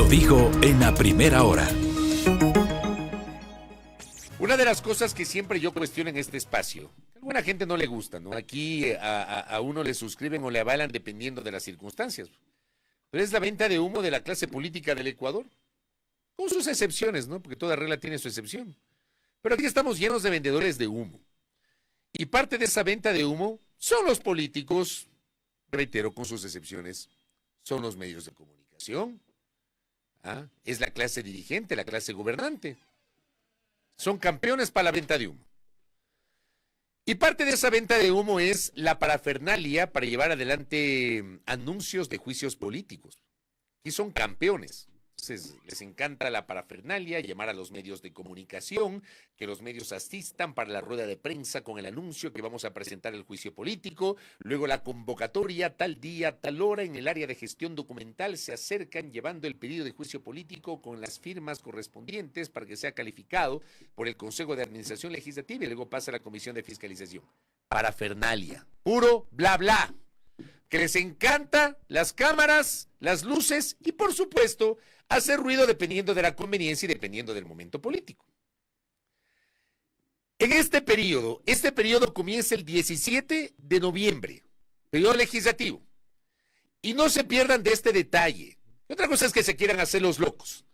lo dijo en la primera hora. Una de las cosas que siempre yo cuestiono en este espacio, que a alguna gente no le gusta, ¿no? Aquí a uno le suscriben o le avalan dependiendo de las circunstancias. Pero es la venta de humo de la clase política del Ecuador. Con sus excepciones, ¿no? Porque toda regla tiene su excepción. Pero aquí estamos llenos de vendedores de humo. Y parte de esa venta de humo son los políticos, reitero, con sus excepciones, son los medios de comunicación, es la clase dirigente, la clase gobernante. Son campeones para la venta de humo. Y parte de esa venta de humo es la parafernalia para llevar adelante anuncios de juicios políticos. Y son campeones. Entonces, les encanta la parafernalia, llamar a los medios de comunicación, que los medios asistan para la rueda de prensa con el anuncio que vamos a presentar el juicio político, luego la convocatoria, tal día, tal hora, en el área de gestión documental se acercan llevando el pedido de juicio político con las firmas correspondientes para que sea calificado por el Consejo de Administración Legislativa y luego pasa a la Comisión de Fiscalización. Parafernalia, puro bla bla. Que les encanta las cámaras, las luces y, por supuesto, hacer ruido dependiendo de la conveniencia y dependiendo del momento político. En este periodo comienza el 17 de noviembre, periodo legislativo. Y no se pierdan de este detalle. Otra cosa es que se quieran hacer los locos.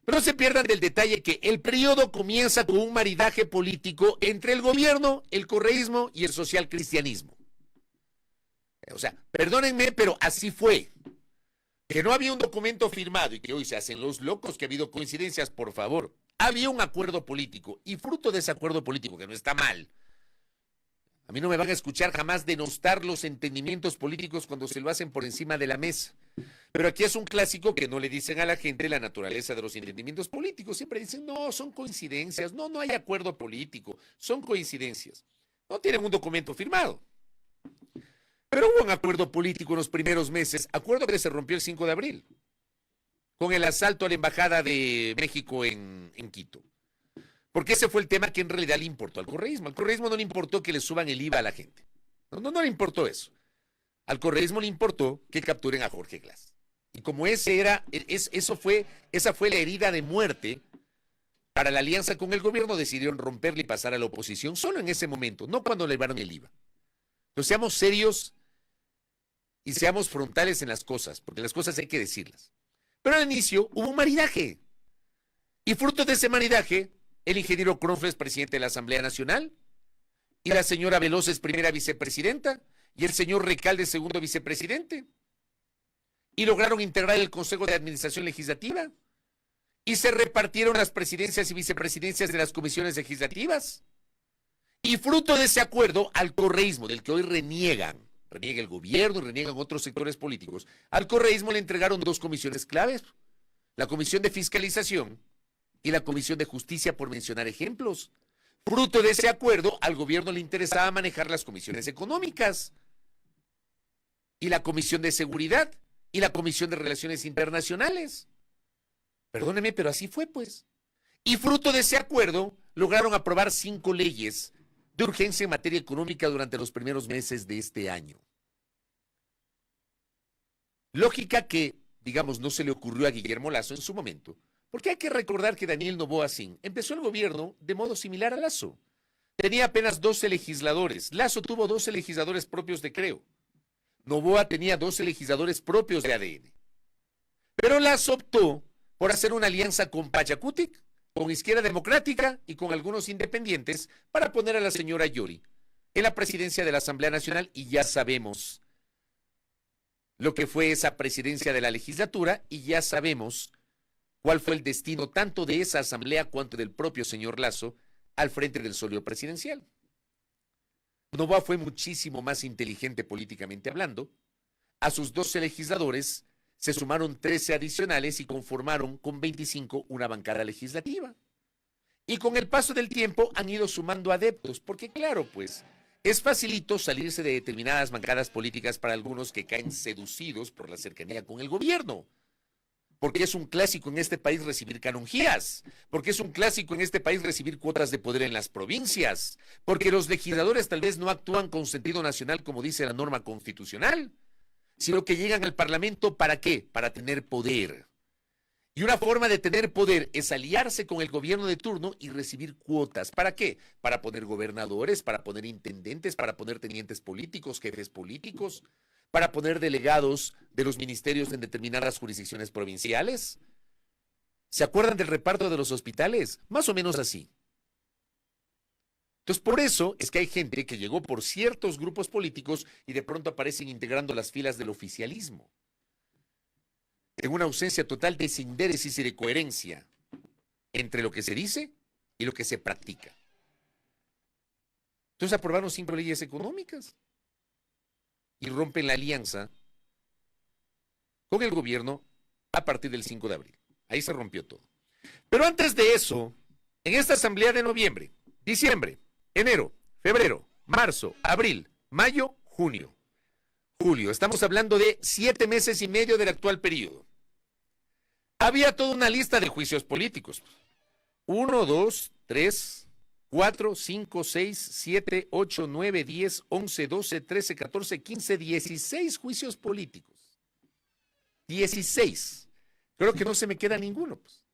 Pero no se pierdan del detalle que el periodo comienza con un maridaje político entre el gobierno, el correísmo y el socialcristianismo. O sea, perdónenme, pero así fue. Que no había un documento firmado y que hoy se hacen los locos, que ha habido coincidencias, por favor. Había un acuerdo político y fruto de ese acuerdo político, que no está mal. A mí no me van a escuchar jamás denostar los entendimientos políticos cuando se lo hacen por encima de la mesa. Pero aquí es un clásico que no le dicen a la gente la naturaleza de los entendimientos políticos. Siempre dicen, no, son coincidencias. No, no hay acuerdo político. Son coincidencias. No tienen un documento firmado. Pero hubo un acuerdo político en los primeros meses, acuerdo que se rompió el 5 de abril, con el asalto a la Embajada de México en Quito. Porque ese fue el tema que en realidad le importó al correísmo. Al correísmo no le importó que le suban el IVA a la gente. No le importó eso. Al correísmo le importó que capturen a Jorge Glass. Y como esa fue la herida de muerte para la alianza con el gobierno, decidieron romperle y pasar a la oposición solo en ese momento, no cuando le llevaron el IVA. Entonces seamos serios y seamos frontales en las cosas, porque las cosas hay que decirlas. Pero al inicio hubo un maridaje. Y fruto de ese maridaje, el ingeniero Cronfles, presidente de la Asamblea Nacional, y la señora Veloz es primera vicepresidenta, y el señor Recalde segundo vicepresidente. Y lograron integrar el Consejo de Administración Legislativa. Y se repartieron las presidencias y vicepresidencias de las comisiones legislativas. Y fruto de ese acuerdo, al correísmo, del que hoy reniega el gobierno y reniegan otros sectores políticos, al correísmo le entregaron dos comisiones claves, la Comisión de Fiscalización y la Comisión de Justicia, por mencionar ejemplos. Fruto de ese acuerdo, al gobierno le interesaba manejar las comisiones económicas y la Comisión de Seguridad y la Comisión de Relaciones Internacionales. Perdóneme, pero así fue, pues. Y fruto de ese acuerdo, lograron aprobar 5 leyes de urgencia en materia económica durante los primeros meses de este año. Lógica que, digamos, no se le ocurrió a Guillermo Lasso en su momento, porque hay que recordar que Daniel Noboa Sin empezó el gobierno de modo similar a Lasso. Tenía apenas 12 legisladores. Lasso tuvo 12 legisladores propios de Creo. Noboa tenía 12 legisladores propios de ADN. Pero Lasso optó por hacer una alianza con Pachacutic, con Izquierda Democrática y con algunos independientes para poner a la señora Yori en la presidencia de la Asamblea Nacional, y ya sabemos lo que fue esa presidencia de la legislatura y ya sabemos cuál fue el destino tanto de esa asamblea cuanto del propio señor Lasso al frente del solio presidencial. Noboa fue muchísimo más inteligente políticamente hablando. A sus 12 legisladores se sumaron 13 adicionales y conformaron con 25 una bancada legislativa. Y con el paso del tiempo han ido sumando adeptos, porque claro, pues, es facilito salirse de determinadas bancadas políticas para algunos que caen seducidos por la cercanía con el gobierno. Porque es un clásico en este país recibir canonjías, porque es un clásico en este país recibir cuotas de poder en las provincias, porque los legisladores tal vez no actúan con sentido nacional como dice la norma constitucional, sino que llegan al Parlamento ¿para qué? Para tener poder. Y una forma de tener poder es aliarse con el gobierno de turno y recibir cuotas. ¿Para qué? Para poner gobernadores, para poner intendentes, para poner tenientes políticos, jefes políticos, para poner delegados de los ministerios en determinadas jurisdicciones provinciales. ¿Se acuerdan del reparto de los hospitales? Más o menos así. Entonces, por eso es que hay gente que llegó por ciertos grupos políticos y de pronto aparecen integrando las filas del oficialismo, en una ausencia total de sindéresis y de coherencia entre lo que se dice y lo que se practica. Entonces aprobaron 5 leyes económicas y rompen la alianza con el gobierno a partir del 5 de abril. Ahí se rompió todo. Pero antes de eso, en esta asamblea de noviembre, diciembre, enero, febrero, marzo, abril, mayo, junio, julio, estamos hablando de 7 meses y medio del actual periodo. Había toda una lista de juicios políticos. 1, 2, 3, 4, 5, 6, 7, 8, 9, 10, 11, 12, 13, 14, 15, 16 juicios políticos. 16. Creo que no se me queda ninguno, pues.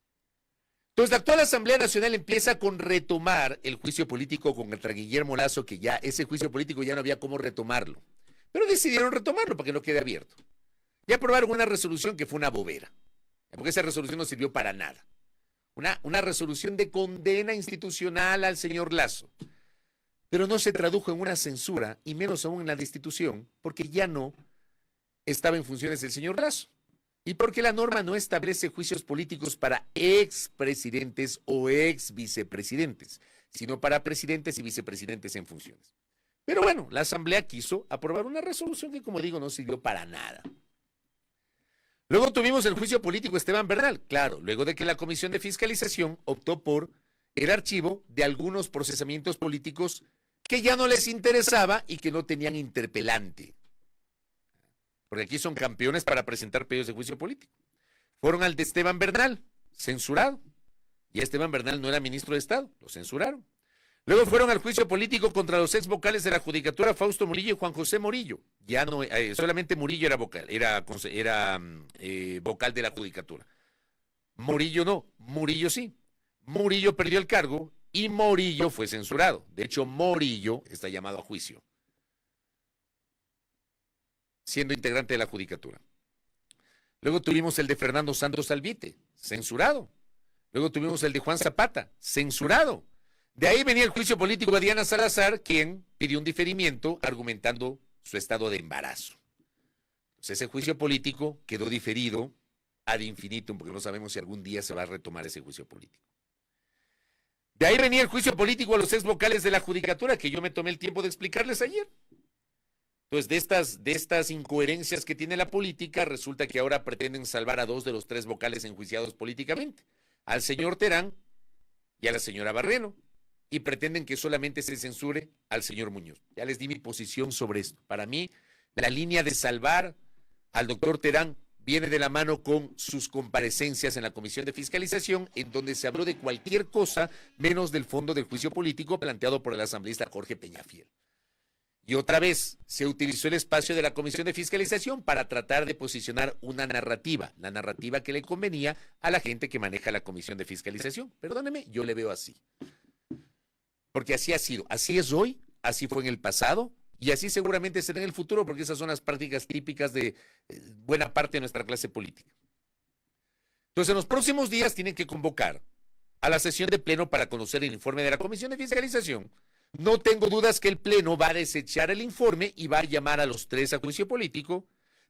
Entonces, la actual Asamblea Nacional empieza con retomar el juicio político contra Guillermo Lasso, que ya ese juicio político ya no había cómo retomarlo. Pero decidieron retomarlo para que no quede abierto. Y aprobaron una resolución que fue una bobera, porque esa resolución no sirvió para nada. Una resolución de condena institucional al señor Lasso. Pero no se tradujo en una censura, y menos aún en la destitución, porque ya no estaba en funciones el señor Lasso. Y porque la norma no establece juicios políticos para expresidentes o exvicepresidentes, sino para presidentes y vicepresidentes en funciones. Pero bueno, la Asamblea quiso aprobar una resolución que, como digo, no sirvió para nada. Luego tuvimos el juicio político Esteban Bernal, claro, luego de que la Comisión de Fiscalización optó por el archivo de algunos procesamientos políticos que ya no les interesaba y que no tenían interpelante. Porque aquí son campeones para presentar pedidos de juicio político. Fueron al de Esteban Bernal, censurado. Y Esteban Bernal no era ministro de Estado, lo censuraron. Luego fueron al juicio político contra los ex vocales de la Judicatura, Fausto Murillo y Juan José Murillo. Ya no, solamente Murillo era vocal, vocal de la Judicatura. Murillo no, Murillo sí. Murillo perdió el cargo y Murillo fue censurado. De hecho, Murillo está llamado a juicio, siendo integrante de la Judicatura. Luego tuvimos el de Fernando Santos Albite, censurado. Luego tuvimos el de Juan Zapata, censurado. De ahí venía el juicio político a Diana Salazar, quien pidió un diferimiento argumentando su estado de embarazo. Entonces, ese juicio político quedó diferido ad infinitum, porque no sabemos si algún día se va a retomar ese juicio político. De ahí venía el juicio político a los ex vocales de la Judicatura, que yo me tomé el tiempo de explicarles ayer. Entonces, de estas incoherencias que tiene la política, resulta que ahora pretenden salvar a 2 de los 3 vocales enjuiciados políticamente, al señor Terán y a la señora Barreno, y pretenden que solamente se censure al señor Muñoz. Ya les di mi posición sobre esto. Para mí, la línea de salvar al doctor Terán viene de la mano con sus comparecencias en la Comisión de Fiscalización, en donde se habló de cualquier cosa menos del fondo del juicio político planteado por el asambleísta Jorge Peñafiel. Y otra vez se utilizó el espacio de la Comisión de Fiscalización para tratar de posicionar una narrativa, la narrativa que le convenía a la gente que maneja la Comisión de Fiscalización. Perdóneme, yo le veo así. Porque así ha sido, así es hoy, así fue en el pasado y así seguramente será en el futuro, porque esas son las prácticas típicas de buena parte de nuestra clase política. Entonces, en los próximos días tienen que convocar a la sesión de pleno para conocer el informe de la Comisión de Fiscalización. No tengo dudas que el pleno va a desechar el informe y va a llamar a los 3 a juicio político,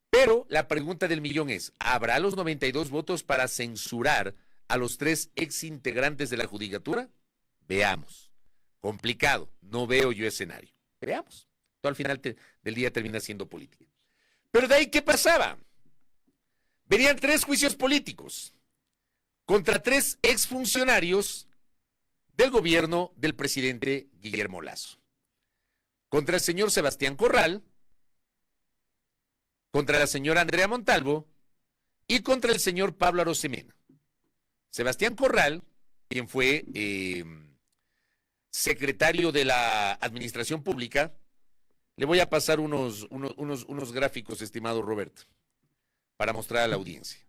pero la pregunta del millón es, ¿habrá los 92 votos para censurar a los 3 exintegrantes de la Judicatura? Veamos. Complicado, no veo yo escenario. Veamos. Todo al final del día termina siendo política. Pero de ahí, ¿qué pasaba? Venían 3 juicios políticos contra 3 exfuncionarios del gobierno del presidente Guillermo Lasso. Contra el señor Sebastián Corral, contra la señora Andrea Montalvo y contra el señor Pablo Arosemena. Sebastián Corral, quien fue secretario de la Administración Pública, le voy a pasar unos gráficos, estimado Roberto, para mostrar a la audiencia.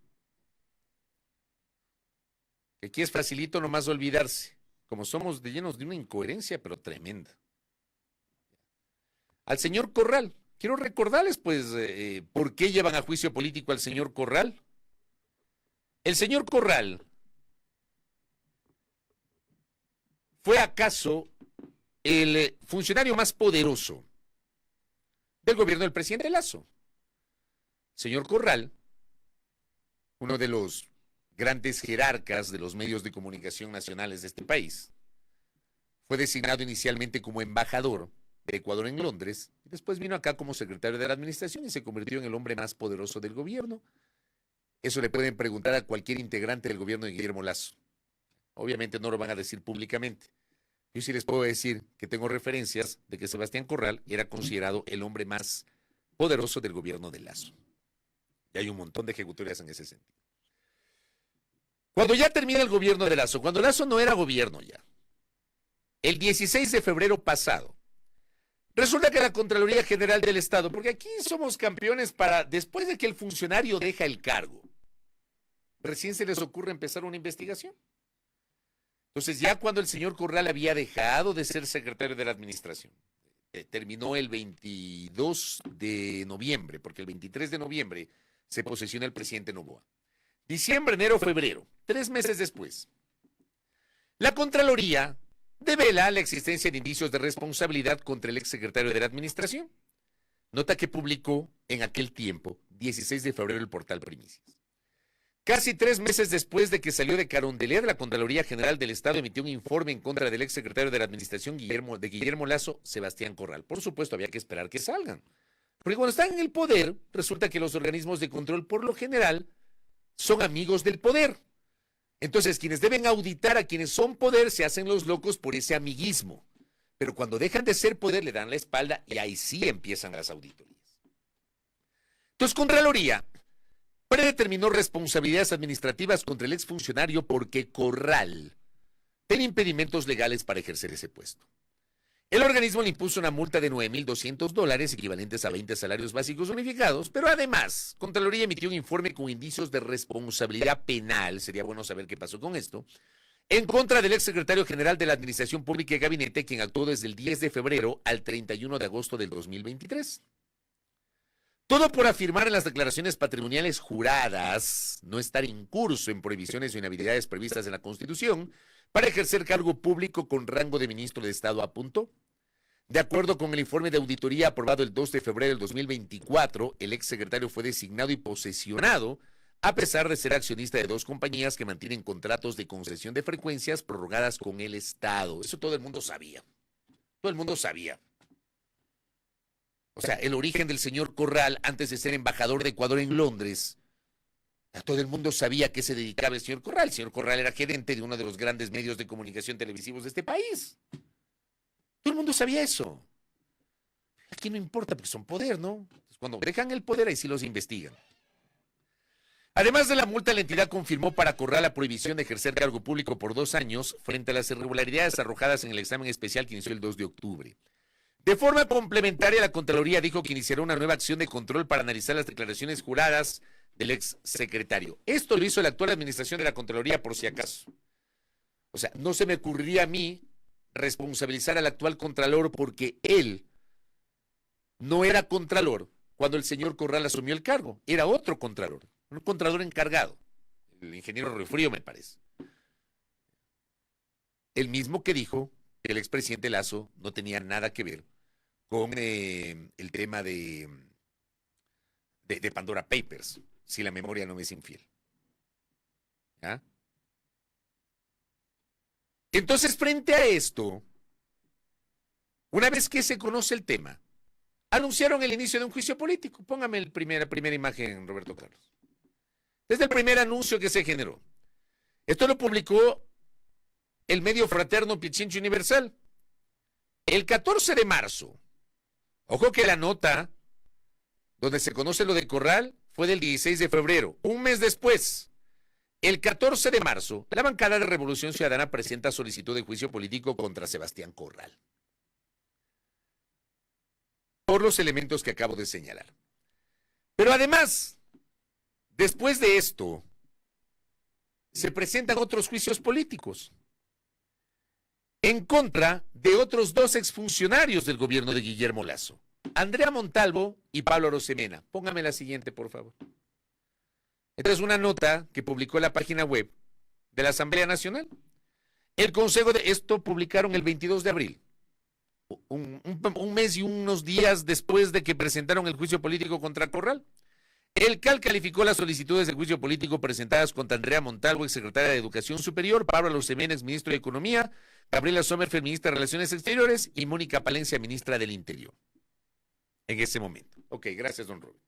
que aquí es facilito nomás olvidarse, como somos llenos de una incoherencia, pero tremenda. Al señor Corral, quiero recordarles, pues, por qué llevan a juicio político al señor Corral. El señor Corral fue acaso el funcionario más poderoso del gobierno del presidente Lasso. Señor Corral, uno de los grandes jerarcas de los medios de comunicación nacionales de este país, fue designado inicialmente como embajador de Ecuador en Londres, y después vino acá como secretario de la administración y se convirtió en el hombre más poderoso del gobierno. Eso le pueden preguntar a cualquier integrante del gobierno de Guillermo Lasso. Obviamente no lo van a decir públicamente. Yo sí les puedo decir que tengo referencias de que Sebastián Corral era considerado el hombre más poderoso del gobierno de Lasso. Y hay un montón de ejecutorias en ese sentido. Cuando ya termina el gobierno de Lasso, cuando Lasso no era gobierno ya, el 16 de febrero pasado, resulta que la Contraloría General del Estado, porque aquí somos campeones para, después de que el funcionario deja el cargo, recién se les ocurre empezar una investigación. Entonces, ya cuando el señor Corral había dejado de ser secretario de la administración, terminó el 22 de noviembre, porque el 23 de noviembre se posesiona el presidente Noboa. Diciembre, enero, febrero, 3 meses después, la Contraloría devela la existencia de indicios de responsabilidad contra el exsecretario de la administración. Nota que publicó en aquel tiempo, 16 de febrero, el portal Primicias. Casi 3 meses después de que salió de Carondelet, la Contraloría General del Estado emitió un informe en contra del exsecretario de la Administración Guillermo Lasso, Sebastián Corral. Por supuesto, había que esperar que salgan. Porque cuando están en el poder, resulta que los organismos de control, por lo general, son amigos del poder. Entonces, quienes deben auditar a quienes son poder se hacen los locos por ese amiguismo. Pero cuando dejan de ser poder, le dan la espalda y ahí sí empiezan las auditorías. Entonces, Contraloría predeterminó responsabilidades administrativas contra el exfuncionario porque Corral tenía impedimentos legales para ejercer ese puesto. El organismo le impuso una multa de $9,200, equivalentes a 20 salarios básicos unificados, pero además, Contraloría emitió un informe con indicios de responsabilidad penal, sería bueno saber qué pasó con esto, en contra del exsecretario general de la Administración Pública y Gabinete, quien actuó desde el 10 de febrero al 31 de agosto del 2023. Todo por afirmar en las declaraciones patrimoniales juradas no estar incurso en prohibiciones o inhabilidades previstas en la Constitución para ejercer cargo público con rango de ministro de Estado, apuntó. De acuerdo con el informe de auditoría aprobado el 2 de febrero del 2024, el exsecretario fue designado y posesionado a pesar de ser accionista de 2 compañías que mantienen contratos de concesión de frecuencias prorrogadas con el Estado. Eso todo el mundo sabía. Todo el mundo sabía. O sea, el origen del señor Corral antes de ser embajador de Ecuador en Londres. Todo el mundo sabía a qué se dedicaba el señor Corral. El señor Corral era gerente de uno de los grandes medios de comunicación televisivos de este país. Todo el mundo sabía eso. Aquí no importa porque son poder, ¿no? Entonces, cuando dejan el poder, ahí sí los investigan. Además de la multa, la entidad confirmó para Corral la prohibición de ejercer cargo público por 2 años frente a las irregularidades arrojadas en el examen especial que inició el 2 de octubre. De forma complementaria, la Contraloría dijo que iniciará una nueva acción de control para analizar las declaraciones juradas del ex secretario. Esto lo hizo la actual administración de la Contraloría, por si acaso. O sea, no se me ocurriría a mí responsabilizar al actual Contralor porque él no era Contralor cuando el señor Corral asumió el cargo. Era otro Contralor, un Contralor encargado, el ingeniero Refrío, me parece. El mismo que dijo que el expresidente Lasso no tenía nada que ver con el tema de Pandora Papers, si la memoria no me es infiel. ¿Ah? Entonces, frente a esto, una vez que se conoce el tema, anunciaron el inicio de un juicio político. Póngame la primera imagen, Roberto Carlos. Desde el primer anuncio que se generó. Esto lo publicó el medio fraterno Pichincho Universal. El 14 de marzo, ojo que la nota donde se conoce lo de Corral fue del 16 de febrero, un mes después. El 14 de marzo, la bancada de Revolución Ciudadana presenta solicitud de juicio político contra Sebastián Corral, por los elementos que acabo de señalar. Pero además, después de esto, se presentan otros juicios políticos en contra de otros dos exfuncionarios del gobierno de Guillermo Lasso, Andrea Montalvo y Pablo Arosemena. Póngame la siguiente, por favor. Esta es una nota que publicó la página web de la Asamblea Nacional. El Consejo de esto publicaron el 22 de abril, un mes y unos días después de que presentaron el juicio político contra Corral. El CAL calificó las solicitudes de juicio político presentadas contra Andrea Montalvo, exsecretaria de Educación Superior, Pablo Arosemena, ministro de Economía, Gabriela Sommerfeld, ministra de Relaciones Exteriores, y Mónica Palencia, ministra del Interior. En ese momento. Ok, gracias, don Rubén.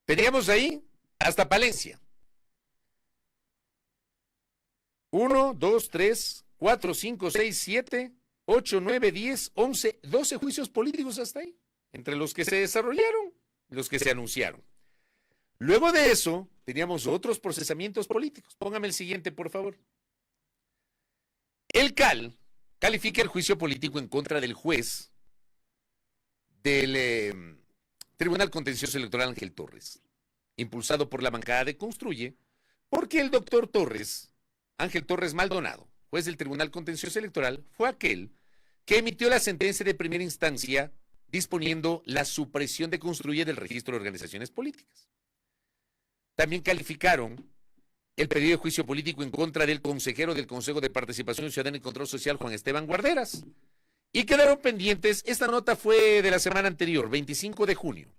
Teníamos ahí hasta Palencia. 1, 2, 3, 4, 5, 6, 7, 8, 9, 10, 11, 12 juicios políticos hasta ahí, entre los que se desarrollaron y los que se anunciaron. Luego de eso, teníamos otros procesamientos políticos. Póngame el siguiente, por favor. El CAL califica el juicio político en contra del juez del Tribunal Contencioso Electoral Ángel Torres, impulsado por la bancada de Construye, porque el doctor Torres, Ángel Torres Maldonado, juez del Tribunal Contencioso Electoral, fue aquel que emitió la sentencia de primera instancia disponiendo la supresión de Construye del registro de organizaciones políticas. También calificaron el pedido de juicio político en contra del consejero del Consejo de Participación Ciudadana y Control Social, Juan Esteban Guarderas. Y quedaron pendientes, esta nota fue de la semana anterior, 25 de junio,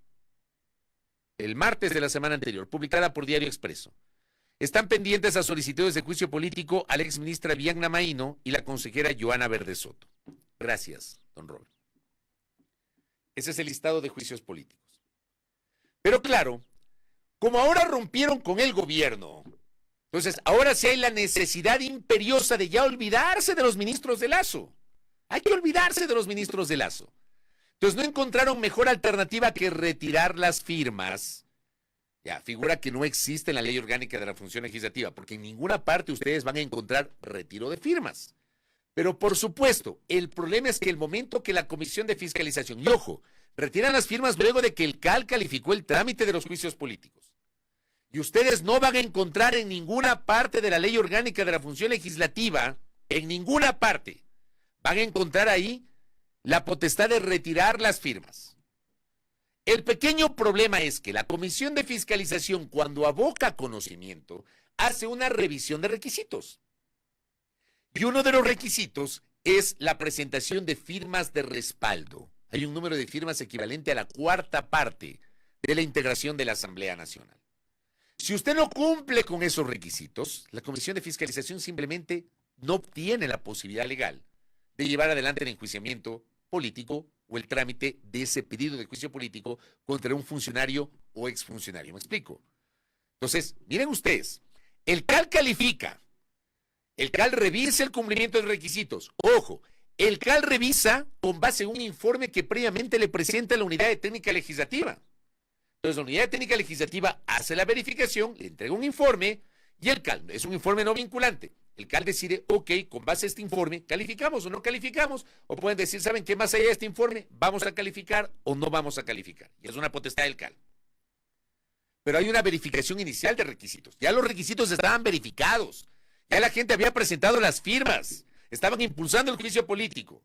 el martes de la semana anterior, publicada por Diario Expreso. Están pendientes a solicitudes de juicio político a la exministra Vianna Maíno y la consejera Joana Verde Soto. Gracias, don Robert. Ese es el listado de juicios políticos. Pero claro, como ahora rompieron con el gobierno, entonces ahora sí hay la necesidad imperiosa de ya olvidarse de los ministros de Lasso. Hay que olvidarse de los ministros de Lasso. Entonces no encontraron mejor alternativa que retirar las firmas. Ya, figura que no existe en la ley orgánica de la función legislativa, porque en ninguna parte ustedes van a encontrar retiro de firmas. Pero por supuesto, el problema es que el momento que la Comisión de Fiscalización, y ojo, retiran las firmas luego de que el CAL calificó el trámite de los juicios políticos. Y ustedes no van a encontrar en ninguna parte de la ley orgánica de la función legislativa, en ninguna parte, van a encontrar ahí la potestad de retirar las firmas. El pequeño problema es que la Comisión de Fiscalización, cuando aboca conocimiento, hace una revisión de requisitos. Y uno de los requisitos es la presentación de firmas de respaldo. Hay un número de firmas equivalente a la cuarta parte de la integración de la Asamblea Nacional. Si usted no cumple con esos requisitos, la Comisión de Fiscalización simplemente no tiene la posibilidad legal de llevar adelante el enjuiciamiento político o el trámite de ese pedido de juicio político contra un funcionario o exfuncionario. ¿Me explico? Entonces, miren ustedes, el CAL califica, el CAL revisa el cumplimiento de requisitos. Ojo, el CAL revisa con base en un informe que previamente le presenta la Unidad de Técnica Legislativa. Entonces, la Unidad de Técnica Legislativa hace la verificación, le entrega un informe y el CAL, es un informe no vinculante. El CAL decide, ok, con base a este informe, ¿calificamos o no calificamos? O pueden decir, ¿saben qué? Más allá de este informe, ¿vamos a calificar o no vamos a calificar? Y es una potestad del CAL. Pero hay una verificación inicial de requisitos. Ya los requisitos estaban verificados. Ya la gente había presentado las firmas. Estaban impulsando el juicio político.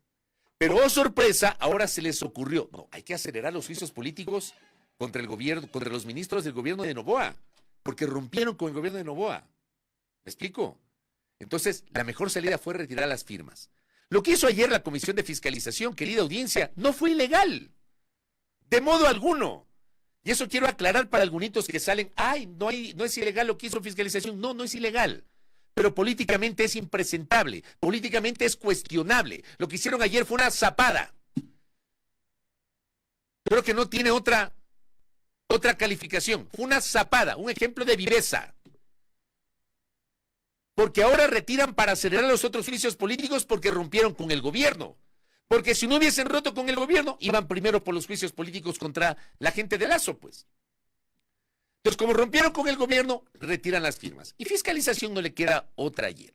Pero, oh sorpresa, ahora se les ocurrió, no, hay que acelerar los juicios políticos contra el gobierno, contra los ministros del gobierno de Noboa, porque rompieron con el gobierno de Noboa. ¿Me explico? Entonces, la mejor salida fue retirar las firmas. Lo que hizo ayer la Comisión de Fiscalización, querida audiencia, no fue ilegal. De modo alguno. Y eso quiero aclarar para algunos que salen, ay, no es ilegal lo que hizo Fiscalización. No, no es ilegal. Pero políticamente es impresentable. Políticamente es cuestionable. Lo que hicieron ayer fue una zapada. Creo que no tiene otra calificación. Fue una zapada, un ejemplo de viveza. Porque ahora retiran para acelerar los otros juicios políticos porque rompieron con el gobierno. Porque si no hubiesen roto con el gobierno, iban primero por los juicios políticos contra la gente de Lasso, pues. Entonces, como rompieron con el gobierno, retiran las firmas. Y Fiscalización no le queda otra ayer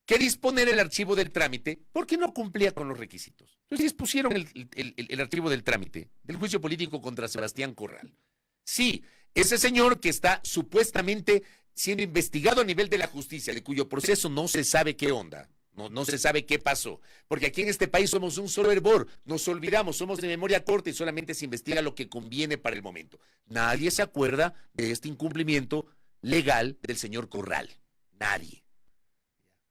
que disponer el archivo del trámite porque no cumplía con los requisitos. Entonces dispusieron el archivo del trámite del juicio político contra Sebastián Corral. Sí, Ese señor que está supuestamente siendo investigado a nivel de la justicia, de cuyo proceso no se sabe qué onda, no se sabe qué pasó, porque aquí en este país somos un solo hervor, nos olvidamos, somos de memoria corta y solamente se investiga lo que conviene para el momento. Nadie se acuerda de este incumplimiento legal del señor Corral, nadie.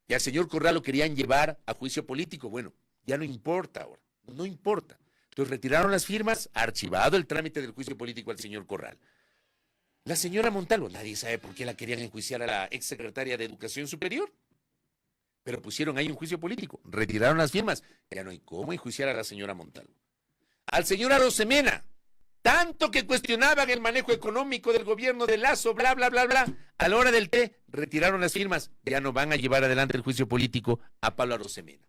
Y al señor Corral lo querían llevar a juicio político, bueno, ya no importa ahora, no importa. Entonces retiraron las firmas, archivado el trámite del juicio político al señor Corral. La señora Montalvo, nadie sabe por qué la querían enjuiciar a la exsecretaria de Educación Superior, pero pusieron ahí un juicio político, retiraron las firmas, ya no hay cómo enjuiciar a la señora Montalvo. Al señor Arosemena, tanto que cuestionaban el manejo económico del gobierno de Lazo, bla, bla, bla, bla, a la hora del té, retiraron las firmas, ya no van a llevar adelante el juicio político a Pablo Arosemena.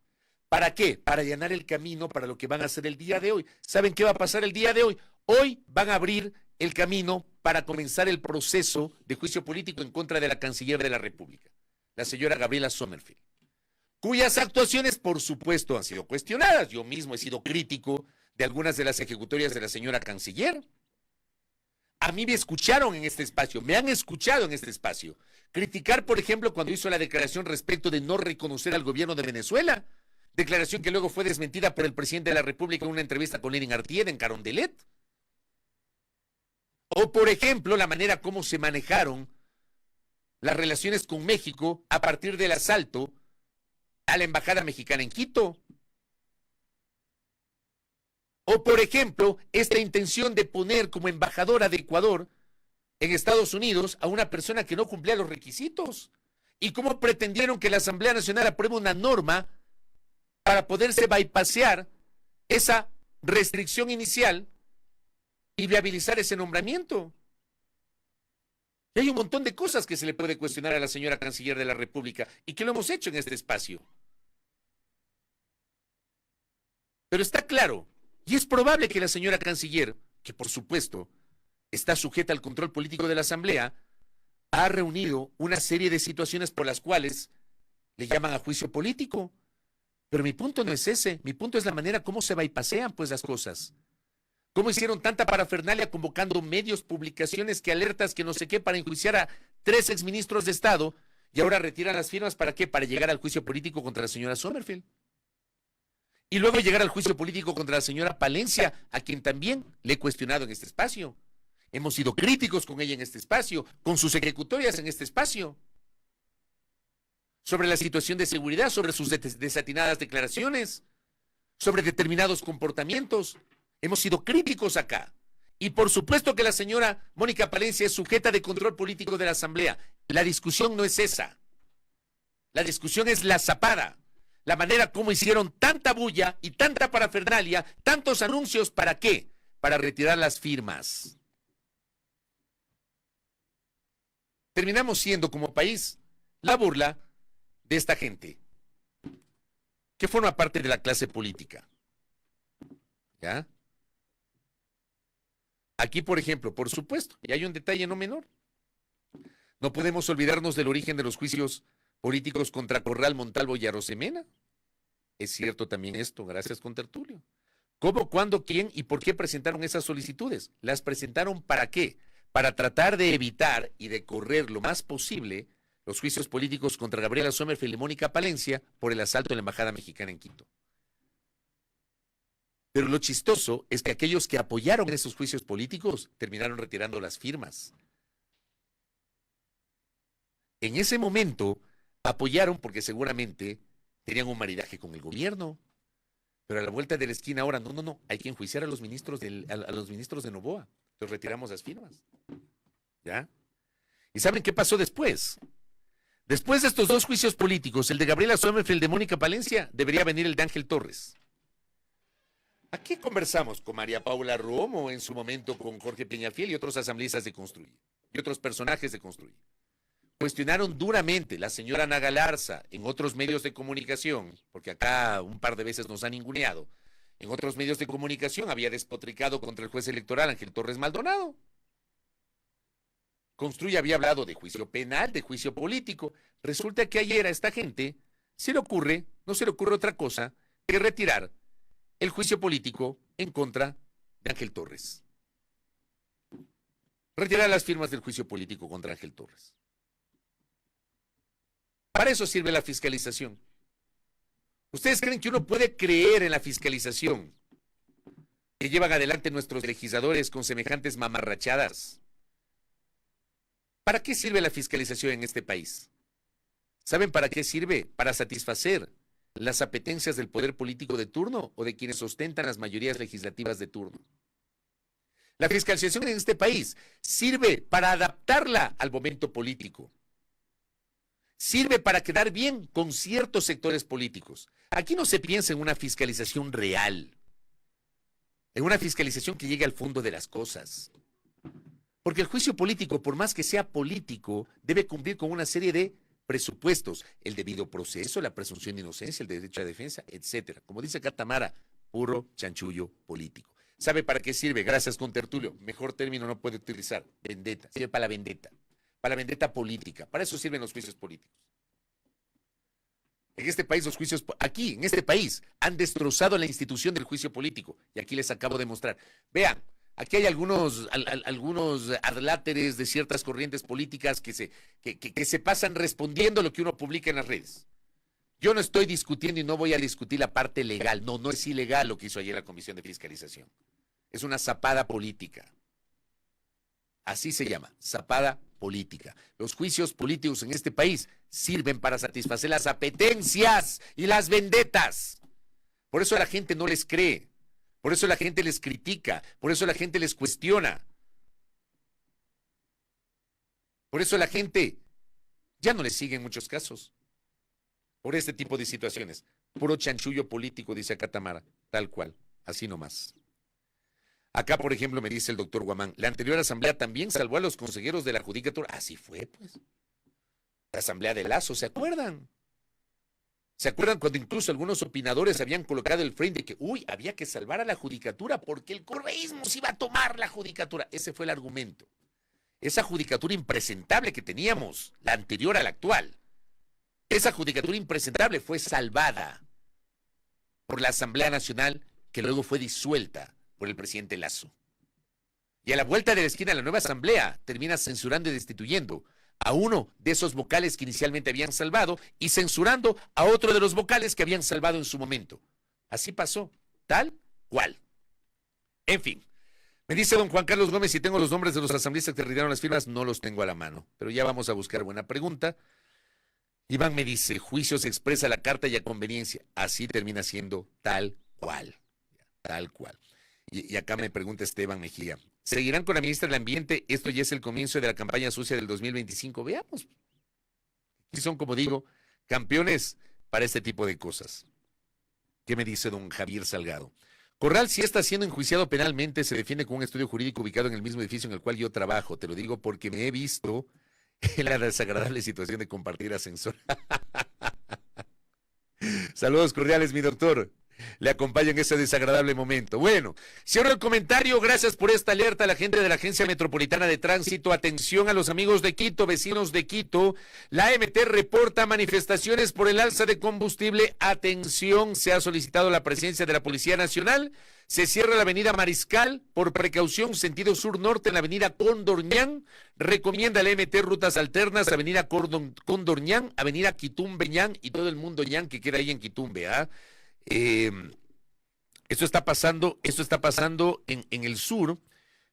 ¿Para qué? Para allanar el camino para lo que van a hacer el día de hoy. ¿Saben qué va a pasar el día de hoy? Hoy van a abrir el camino para comenzar el proceso de juicio político en contra de la canciller de la República, la señora Gabriela Sommerfeld, cuyas actuaciones, por supuesto, han sido cuestionadas. Yo mismo he sido crítico de algunas de las ejecutorias de la señora canciller. A mí me escucharon en este espacio, me han escuchado en este espacio. Criticar, por ejemplo, cuando hizo la declaración respecto de no reconocer al gobierno de Venezuela, declaración que luego fue desmentida por el presidente de la República en una entrevista con Lenin Artieda en Carondelet. O, por ejemplo, la manera como se manejaron las relaciones con México a partir del asalto a la embajada mexicana en Quito. O, por ejemplo, esta intención de poner como embajadora de Ecuador en Estados Unidos a una persona que no cumplía los requisitos. Y cómo pretendieron que la Asamblea Nacional apruebe una norma para poderse bypassear esa restricción inicial y viabilizar ese nombramiento. Y hay un montón de cosas que se le puede cuestionar a la señora canciller de la República y que lo hemos hecho en este espacio. Pero está claro, y es probable que la señora canciller, que por supuesto está sujeta al control político de la Asamblea, ha reunido una serie de situaciones por las cuales le llaman a juicio político. Pero mi punto no es ese, mi punto es la manera como se bypassean pues las cosas. ¿Cómo hicieron tanta parafernalia convocando medios, publicaciones, que alertas, que no sé qué, para enjuiciar a 3 exministros de Estado y ahora retiran las firmas? ¿Para qué? Para llegar al juicio político contra la señora Sommerfeld. Y luego llegar al juicio político contra la señora Palencia, a quien también le he cuestionado en este espacio. Hemos sido críticos con ella en este espacio, con sus ejecutorias en este espacio. Sobre la situación de seguridad, sobre sus desatinadas declaraciones, sobre determinados comportamientos. Hemos sido críticos acá. Y por supuesto que la señora Mónica Palencia es sujeta de control político de la Asamblea. La discusión no es esa. La discusión es la zapada. La manera como hicieron tanta bulla y tanta parafernalia, tantos anuncios, ¿para qué? Para retirar las firmas. Terminamos siendo como país la burla de esta gente que forma parte de la clase política. ¿Ya? Aquí, por ejemplo, por supuesto, y hay un detalle no menor. No podemos olvidarnos del origen de los juicios políticos contra Corral, Montalvo y Arosemena. Es cierto también esto, gracias contertulio. ¿Cómo, cuándo, quién y por qué presentaron esas solicitudes? ¿Las presentaron para qué? Para tratar de evitar y de correr lo más posible los juicios políticos contra Gabriela Sommerfeld y Mónica Palencia por el asalto a la embajada mexicana en Quito. Pero lo chistoso es que aquellos que apoyaron esos juicios políticos terminaron retirando las firmas. En ese momento apoyaron porque seguramente tenían un maridaje con el gobierno. Pero a la vuelta de la esquina ahora, no, hay que enjuiciar a los ministros de Noboa. Entonces retiramos las firmas. ¿Ya? ¿Y saben qué pasó después? Después de estos 2 juicios políticos, el de Gabriela Sommerfeld y el de Mónica Palencia, debería venir el de Ángel Torres. Aquí conversamos con María Paula Romo, en su momento con Jorge Peñafiel y otros asambleístas de Construye, y otros personajes de Construye. Cuestionaron duramente la señora Ana Galarza en otros medios de comunicación, porque acá un par de veces nos han ninguneado. En otros medios de comunicación había despotricado contra el juez electoral Ángel Torres Maldonado. Construye había hablado de juicio penal, de juicio político. Resulta que ayer a esta gente no se le ocurre otra cosa que retirar el juicio político en contra de Ángel Torres. retirar las firmas del juicio político contra Ángel Torres. Para eso sirve la fiscalización. ¿Ustedes creen que uno puede creer en la fiscalización que llevan adelante nuestros legisladores con semejantes mamarrachadas? ¿Para qué sirve la fiscalización en este país? ¿Saben para qué sirve? Para satisfacer las apetencias del poder político de turno o de quienes ostentan las mayorías legislativas de turno. La fiscalización en este país sirve para adaptarla al momento político. Sirve para quedar bien con ciertos sectores políticos. Aquí no se piensa en una fiscalización real, en una fiscalización que llegue al fondo de las cosas. Porque el juicio político, por más que sea político, debe cumplir con una serie de presupuestos, el debido proceso, la presunción de inocencia, el derecho a defensa, etcétera. Como dice acá Tamara, puro chanchullo político. ¿Sabe para qué sirve? Gracias, contertulio. Mejor término no puede utilizar. Vendetta. Sirve para la vendetta política. Para eso sirven los juicios políticos. En este país, aquí, en este país, han destrozado la institución del juicio político. Y aquí les acabo de mostrar. Vean, aquí hay algunos adláteres de ciertas corrientes políticas que se pasan respondiendo lo que uno publica en las redes. Yo no estoy discutiendo y no voy a discutir la parte legal. No, no es ilegal lo que hizo ayer la Comisión de Fiscalización. Es una zapada política. Así se llama, zapada política. Los juicios políticos en este país sirven para satisfacer las apetencias y las vendetas. Por eso la gente no les cree. Por eso la gente les critica. Por eso la gente les cuestiona. Por eso la gente ya no les sigue en muchos casos. Por este tipo de situaciones. Puro chanchullo político, dice acá Tamara. Tal cual. Así nomás. Acá, por ejemplo, me dice el doctor Guamán, la anterior asamblea también salvó a los consejeros de la judicatura. Así fue, pues. La asamblea de Lazo, ¿se acuerdan? ¿Se acuerdan cuando incluso algunos opinadores habían colocado el frame de que, había que salvar a la judicatura porque el correísmo se iba a tomar la judicatura? Ese fue el argumento. Esa judicatura impresentable que teníamos, la anterior a la actual, esa judicatura impresentable fue salvada por la Asamblea Nacional, que luego fue disuelta por el presidente Lazo. Y a la vuelta de la esquina, la nueva asamblea termina censurando y destituyendo a uno de esos vocales que inicialmente habían salvado y censurando a otro de los vocales que habían salvado en su momento. Así pasó, tal cual. En fin, me dice don Juan Carlos Gómez si tengo los nombres de los asambleístas que retiraron las firmas. No los tengo a la mano, pero ya vamos a buscar buena pregunta. Iván me dice, juicio se expresa la carta y a conveniencia. Así termina siendo tal cual. Tal cual. Y acá me pregunta Esteban Mejía, ¿seguirán con la ministra del Ambiente? Esto ya es el comienzo de la campaña sucia del 2025. Veamos. Y son, como digo, campeones para este tipo de cosas. ¿Qué me dice don Javier Salgado? Corral, si está siendo enjuiciado penalmente, se defiende con un estudio jurídico ubicado en el mismo edificio en el cual yo trabajo. Te lo digo porque me he visto en la desagradable situación de compartir ascensor. Saludos cordiales, mi doctor. Le acompaña en ese desagradable momento. Bueno, cierro el comentario. Gracias por esta alerta a la gente de la Agencia Metropolitana de Tránsito. Atención a los amigos de Quito, vecinos de Quito. La AMT reporta manifestaciones por el alza de combustible. Atención, se ha solicitado la presencia de la Policía Nacional. Se cierra la avenida Mariscal por precaución, sentido sur-norte en la avenida Condorñán. Recomienda la AMT rutas alternas, avenida Condorñán, avenida Quitumbe-Ñán y todo el mundo Ñán que queda ahí en Quitumbe, esto está pasando en el sur,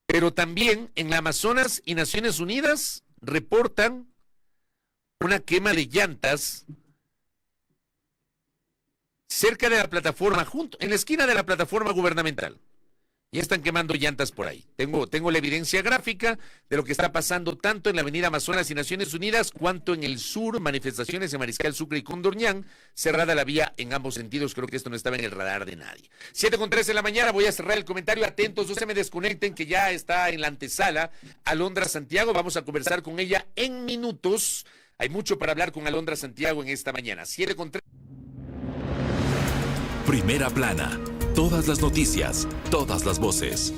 pero también en la Amazonas y Naciones Unidas reportan una quema de llantas cerca de la plataforma, en la esquina de la plataforma gubernamental. Ya están quemando llantas por ahí. Tengo la evidencia gráfica de lo que está pasando tanto en la avenida Amazonas y Naciones Unidas cuanto en el sur, manifestaciones en Mariscal, Sucre y Condorñán, cerrada la vía en ambos sentidos. Creo que esto no estaba en el radar de nadie. 7:13 de la mañana, voy a cerrar el comentario. Atentos, no se me desconecten, que ya está en la antesala Alondra Santiago. Vamos a conversar con ella en minutos. Hay mucho para hablar con Alondra Santiago en esta mañana. 7:13. Primera plana. Todas las noticias, todas las voces.